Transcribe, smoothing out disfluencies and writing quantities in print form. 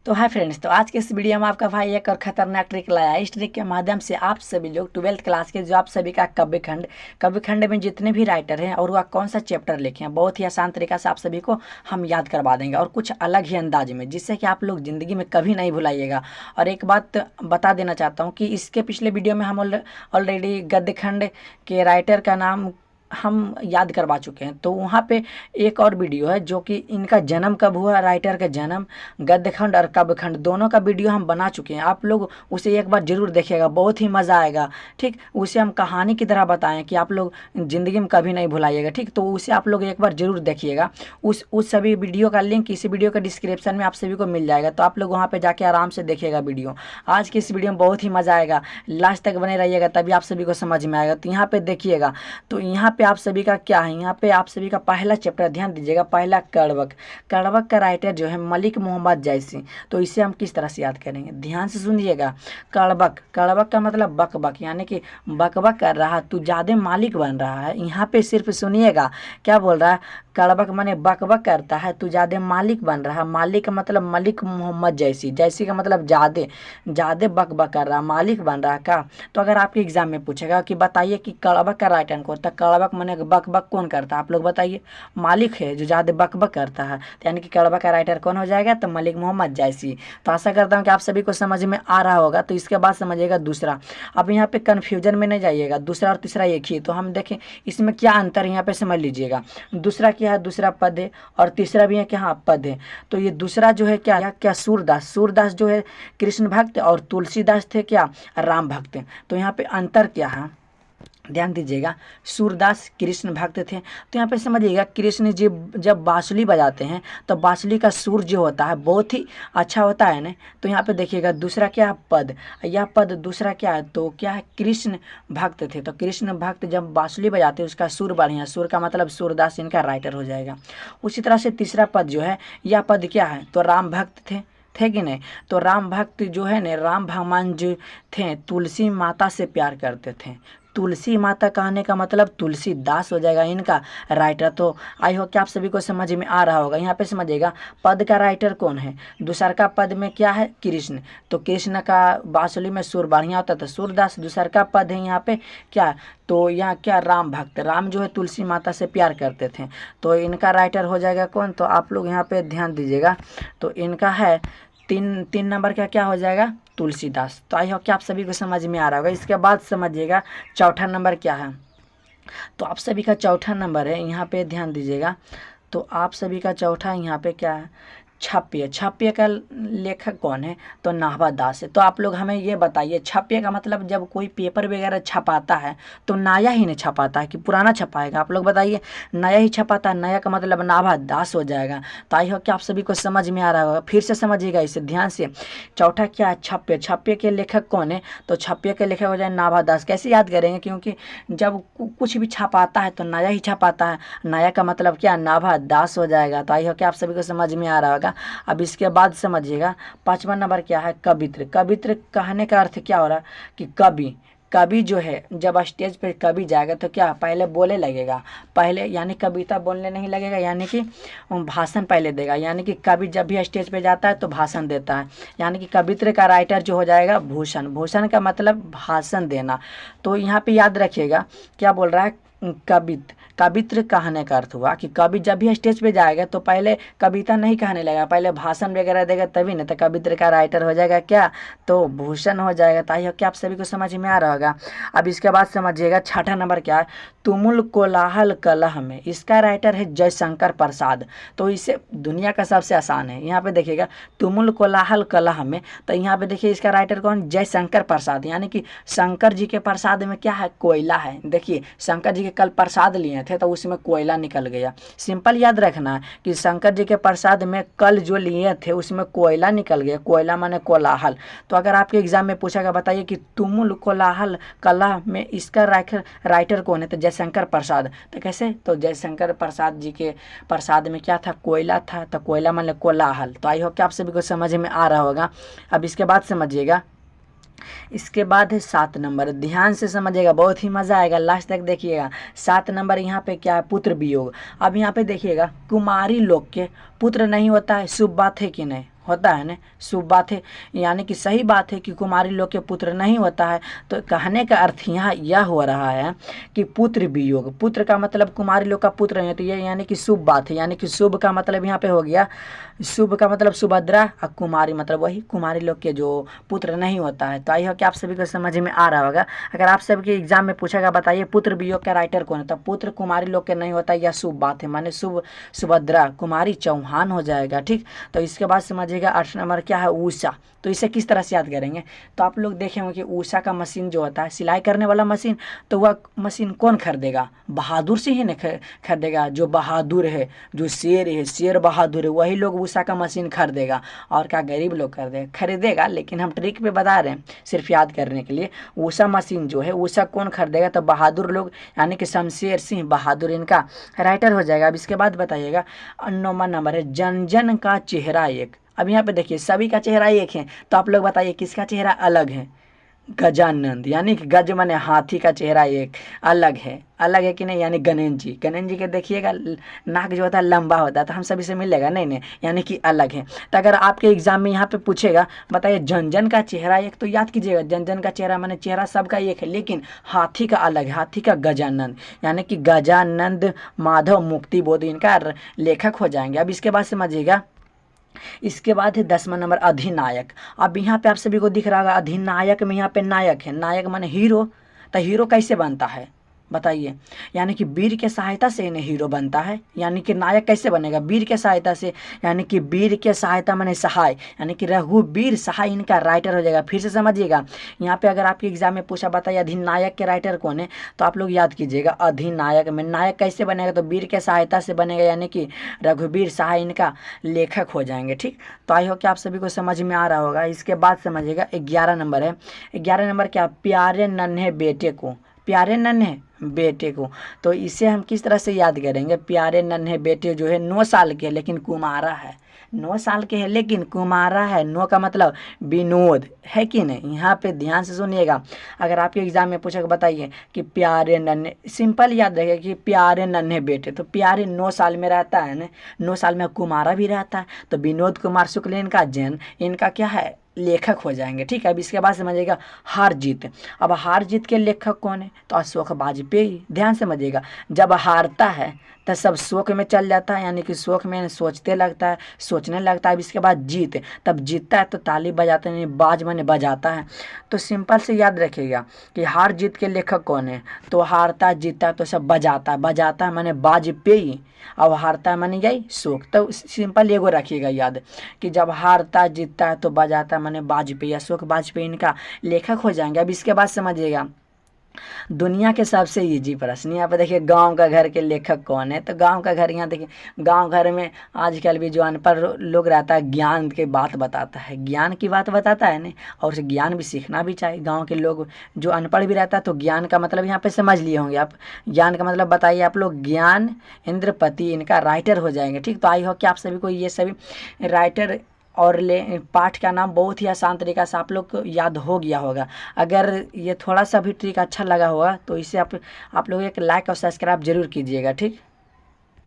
तो hi friends, तो आज के इस वीडियो में आपका भाई एक और खतरनाक ट्रिक लाया है। इस ट्रिक के माध्यम से आप सभी लोग 12th क्लास के जो आप सभी का कव्य खंड में जितने भी राइटर हैं और वह कौन सा चैप्टर लिखे हैं, बहुत ही आसान तरीका से आप सभी को हम याद करवा देंगे और कुछ अलग ही अंदाज में, जिससे कि आप लोग ज़िंदगी में कभी नहीं भुलाइएगा। और एक बात बता देना चाहता हूँ कि इसके पिछले वीडियो में हम ऑलरेडी गद्य खंड के राइटर का नाम हम याद करवा चुके हैं। तो वहाँ पे एक और वीडियो है जो कि इनका जन्म कब हुआ, राइटर का जन्म, गद्यखंड और काव्यखंड दोनों का वीडियो हम बना चुके हैं। आप लोग उसे एक बार ज़रूर देखिएगा, बहुत ही मज़ा आएगा। ठीक, उसे हम कहानी की तरह बताएं कि आप लोग ज़िंदगी में कभी नहीं भुलाइएगा। ठीक, तो उसे आप लोग एक बार ज़रूर देखिएगा। उस सभी वीडियो का लिंक इसी वीडियो के डिस्क्रिप्शन में आप सभी को मिल जाएगा, तो आप लोग वहाँ पर जाके आराम से देखिएगा वीडियो। आज की इस वीडियो में बहुत ही मज़ा आएगा, लास्ट तक बने रहिएगा तभी आप सभी को समझ में आएगा। तो यहाँ पर देखिएगा, तो यहाँ पे आप सभी का क्या है, यहाँ पे आप सभी का पहला चैप्टर ध्यान दीजिएगा, पहला कड़वक। कड़वक का राइटर जो है मलिक मोहम्मद जैसी। तो इसे हम किस तरह से याद करेंगे, ध्यान से सुनिएगा। कड़वक, कड़वक का मतलब बकबक, यानी कि बकबक कर रहा, तू ज़्यादा मालिक बन रहा है। यहाँ पे सिर्फ सुनिएगा क्या बोल रहा है, कड़वक माने बकबक करता है, तू ज़्यादा मालिक बन रहा। मालिक का मतलब मलिक मोहम्मद जैसी, जैसी का मतलब ज़्यादा, ज़्यादा बकबक कर रहा, मालिक बन रहा का। तो अगर आपके एग्जाम में पूछेगा कि बताइए कि कड़वक का राइटर कौन, तो कड़वक माने बकबक कौन करता है, आप लोग बताइए। मालिक है जो ज़्यादा बकबक करता है, तो यानी कि कड़वक का राइटर कौन हो जाएगा, तो मलिक मोहम्मद जैसी। तो आशा करता हूँ कि आप सभी को समझ में आ रहा होगा। तो इसके बाद समझिएगा दूसरा। अब यहाँ पे कन्फ्यूजन में नहीं जाइएगा, दूसरा और तीसरा एक ही। तो हम देखें इसमें क्या अंतर है, यहाँ पे समझ लीजिएगा। दूसरा क्या है, दूसरा पद है, और तीसरा भी है कि हाँ पद है। तो ये दूसरा जो है क्या सूरदास, सूरदास जो है कृष्ण भक्त, और तुलसीदास थे क्या, राम भक्त। तो यहाँ पे अंतर क्या है, ध्यान दीजिएगा। सूरदास कृष्ण भक्त थे, तो यहाँ पे समझिएगा कृष्ण जी जब बांसुरी बजाते हैं तो बांसुरी का सुर जो होता है बहुत ही अच्छा होता है ना। तो यहाँ पे देखिएगा दूसरा क्या है, पद। यह पद दूसरा क्या है, तो क्या है, कृष्ण भक्त थे। तो कृष्ण भक्त जब बांसुरी बजाते हैं उसका सुर बढ़िया, सुर का मतलब सूरदास इनका राइटर हो जाएगा। उसी तरह से तीसरा पद जो है, यह पद क्या है, तो राम भक्त थे कि नहीं। तो राम भक्त जो है ना, राम भगवान जो थे तुलसी माता से प्यार करते थे। तुलसी माता कहने का मतलब तुलसीदास हो जाएगा इनका राइटर। तो आई होप कि आप सभी को समझ में आ रहा होगा। यहाँ पे समझिएगा पद का राइटर कौन है, दूसर का पद में क्या है, कृष्ण। तो कृष्ण का बांसुरी में सुर बढ़िया होता था, सूरदास। दूसर का पद है यहाँ पे क्या, तो यहाँ क्या, राम भक्त। राम जो है तुलसी माता से प्यार करते थे, तो इनका राइटर हो जाएगा कौन। तो आप लोग यहाँ पे ध्यान दीजिएगा, तो इनका है तीन नंबर का क्या हो जाएगा, तुलसीदास। तो आई होप कि आप सभी को समझ में आ रहा होगा। इसके बाद समझिएगा चौथा नंबर क्या है। तो आप सभी का चौथा नंबर है, यहाँ पे ध्यान दीजिएगा। तो आप सभी का चौथा यहाँ पे क्या है, छप्य। छप्य का लेखक कौन है, तो नाहवा दास है। तो आप लोग हमें ये बताइए, छप्य का मतलब जब कोई पेपर वगैरह छपाता है तो नया ही नहीं छपाता है कि पुराना छपाएगा, आप लोग बताइए। नया ही छपाता है, नया का मतलब नाभा दास हो जाएगा। तो आई हो कि आप सभी को समझ में आ रहा होगा। फिर से समझिएगा इसे ध्यान से। चौथा क्या है, छप्य। छप्य के लेखक कौन है, तो छप्य के लेखक हो जाए नाभा दास। कैसे याद करेंगे, क्योंकि जब कुछ भी छपाता है तो नया ही छपाता है, नया का मतलब क्या, नाभा दास हो जाएगा। तो आई हो कि आप सभी को समझ में आ रहा होगा। अब इसके बाद समझिएगा पांचवा नंबर क्या है, कवित्र। कवित्र कहने का अर्थ क्या हो रहा है कि कवि। कवि जो है जब स्टेज पे कवि जाएगा तो क्या पहले बोले लगेगा, पहले यानी कविता बोलने नहीं लगेगा, यानी कि भाषण पहले देगा। यानी कि कवि जब भी स्टेज पे जाता है तो भाषण देता है, यानी कि कवित्र का राइटर जो हो जाएगा भूषण। भूषण का मतलब भाषण देना। तो यहाँ पे याद रखिएगा क्या बोल रहा है, कवित्र कहने का अर्थ हुआ कि कवि जब भी स्टेज पे जाएगा तो पहले कविता नहीं कहने लगेगा, पहले भाषण वगैरह देगा तभी ना। तो कवित्र का राइटर हो जाएगा क्या, तो भूषण हो जाएगा। ताकि क्या आप सभी को समझ में आ रहा होगा। अब इसके बाद समझिएगा छठा नंबर क्या है, तुमुल कोलाहल कलह में। इसका राइटर है जयशंकर प्रसाद। तो इसे दुनिया का सबसे आसान है। यहाँ पे देखिएगा तुमुल कोलाहल कलह में, तो यहाँ पे देखिए इसका राइटर कौन, जयशंकर प्रसाद। यानी कि शंकर जी के प्रसाद में क्या है, कोयला है। देखिए शंकर जी के कल प्रसाद लिए थे तो उसमें कोयला निकल गया। सिंपल याद रखना है कि शंकर जी के प्रसाद में कल जो लिए थे उसमें कोयला निकल गया। कोयला माने कोलाहल। तो अगर आपके एग्जाम में पूछेगा बताइए कि तुमुल कोलाहल कला में इसका राइटर कौन है, तो जयशंकर प्रसाद। तो कैसे, तो जयशंकर प्रसाद जी के प्रसाद में क्या था, कोयला था। तो कोयला माने कोलाहल। तो आई होप कि आप सभी को समझ में आ रहा होगा। अब इसके बाद समझिएगा, इसके बाद है 7 नंबर। ध्यान से समझिएगा, बहुत ही मज़ा आएगा, लास्ट तक देखिएगा। 7 नंबर यहाँ पे क्या है, पुत्र वियोग। अब यहाँ पे देखिएगा कुमारी लोग के पुत्र नहीं होता है, शुभ बात है कि नहीं, होता है ना, शुभ बात है, यानी कि सही बात है कि कुमारी लोग के पुत्र नहीं होता है। तो कहने का अर्थ यहाँ यह हो रहा है कि पुत्र वियोग, पुत्र का मतलब कुमारी लोग का पुत्र नहीं है, तो ये यानी कि शुभ बात है। यानी कि शुभ का मतलब यहाँ पे हो गया, शुभ का मतलब सुभद्रा और कुमारी मतलब वही कुमारी लोग के जो पुत्र नहीं होता है। तो आई हो कि आप सभी को समझ में आ रहा होगा। अगर आप सभी के एग्जाम में पूछेगा बताइए पुत्र वियोग का राइटर कौन है, तो पुत्र कुमारी लोग के नहीं होता, यह शुभ बात है, माने शुभ सुभद्रा कुमारी चौहान हो जाएगा। ठीक, तो इसके बाद समझिएगा 8 नंबर क्या है, उषा। तो इसे किस तरह से याद करेंगे, तो आप लोग देखे होंगे कि उषा का मशीन जो होता है सिलाई करने वाला मशीन, तो वह मशीन कौन खरीदेगा, बहादुर से ही नहीं खरीदेगा, जो बहादुर है, जो शेर है, शेर बहादुर है, वही लोग उषा का मशीन खरीदेगा। और क्या गरीब लोग खरीदेगा, लेकिन हम ट्रिक पे बता रहे हैं सिर्फ याद करने के लिए। उषा मशीन जो है उषा कौन खरीदेगा, तो बहादुर लोग, यानी कि शमशेर सिंह बहादुर इनका राइटर हो जाएगा। अब इसके बाद बताइएगा 9वां नंबर है, जन जन का चेहरा एक। अब यहाँ पे देखिए सभी का चेहरा एक है, तो आप लोग बताइए किसका चेहरा अलग है, गजानंद, यानी कि गज माने हाथी का चेहरा एक अलग है कि नहीं, यानी गणेश जी के देखिएगा नाक जो होता है लंबा होता है, तो हम सभी से मिलेगा नहीं, यानी कि अलग है। तो अगर आपके एग्जाम में यहाँ पे पूछेगा बताइए जन जन का चेहरा एक, तो याद कीजिएगा जन जन का चेहरा माने चेहरा सबका एक है, लेकिन हाथी का अलग है, हाथी का गजानंद, यानी कि गजानंद माधव मुक्ति बोध इनका लेखक हो जाएंगे। अब इसके बाद समझिएगा, इसके बाद है 10वां नंबर अधिनायक। अब यहाँ पे आप सभी को दिख रहा होगा अधिनायक में यहाँ पे नायक है, नायक माने हीरो। तो हीरो कैसे बनता है बताइए, यानी कि वीर के सहायता से इन्हें हीरो बनता है, यानी कि नायक कैसे बनेगा, वीर के सहायता से, यानी कि वीर के सहायता माने सहाय, यानी कि रघुवीर सहाय इनका राइटर हो जाएगा। फिर से समझिएगा, यहाँ पे अगर आपके एग्जाम में पूछा बताइए अधिनायक के राइटर कौन है, तो आप लोग याद कीजिएगा अधिनायक में नायक कैसे बनेगा, तो वीर के सहायता से बनेगा, यानी कि रघुवीर सहाय इनका लेखक हो जाएंगे। ठीक, तो आई हो कि आप सभी को समझ में आ रहा होगा। इसके बाद समझिएगा 11 नंबर है, 11 नंबर क्या, प्यारे नन्हे बेटे को, प्यारे नन्हे बेटे को। तो इसे हम किस तरह से याद करेंगे, प्यारे नन्हे बेटे जो है 9 साल के लेकिन कुमारा है, 9 साल के है लेकिन कुमारा है, 9 का मतलब विनोद है कि नहीं। यहाँ पे ध्यान से सुनिएगा, अगर आपके एग्जाम में पूछा बताइए कि प्यारे नन्हे, सिंपल याद रखेगा कि प्यारे नन्हे बेटे, तो प्यारे 9 साल में रहता है ना, 9 साल में कुमारा भी रहता है, तो विनोद कुमार शुक्ल इनका जैन इनका क्या है, लेखक हो जाएंगे। ठीक है, अब इसके बाद समझिएगा हार जीत। अब हार जीत के लेखक कौन है, तो अशोक वाजपेयी। ध्यान समझिएगा, जब हारता है तो सब शोक में चल जाता है, यानी कि शोक में सोचने लगता है। अब इसके बाद जीत, तब जीतता है तो ताली बजाते हैं, बाज माने बजाता है। तो सिंपल से याद रखिएगा कि हार जीत के लेखक कौन है, तो हारता जीतता है तो सब बजाता है माने वाजपेयी, और हारता है माने यही शोक। तो सिंपल एगो रखिएगा याद कि जब हारता जीतता है तो बजाता है माने वाजपेयी, अशोक वाजपेयी इनका लेखक हो जाएंगे। अब इसके बाद समझिएगा दुनिया के सबसे इजी प्रश्न, यहाँ पे देखिए गांव का घर के लेखक कौन है, तो गांव का घर, यहाँ देखिए गांव घर में आजकल भी जो अनपढ़ लोग रहता है ज्ञान की बात बताता है, ज्ञान की बात बताता है ना, और उसे ज्ञान भी सीखना भी चाहिए। गांव के लोग जो अनपढ़ भी रहता है, तो ज्ञान का मतलब यहाँ पे समझ लिए होंगे आप, ज्ञान का मतलब बताइए आप लोग, ज्ञान इंद्रपति इनका राइटर हो जाएंगे। ठीक, तो आई हो कि आप सभी को ये सभी राइटर और पाठ का नाम बहुत ही आसान तरीका से आप लोग को याद हो गया होगा। अगर ये थोड़ा सा भी ट्रिक अच्छा लगा होगा तो इसे आप लोग एक लाइक और सब्सक्राइब जरूर कीजिएगा। ठीक।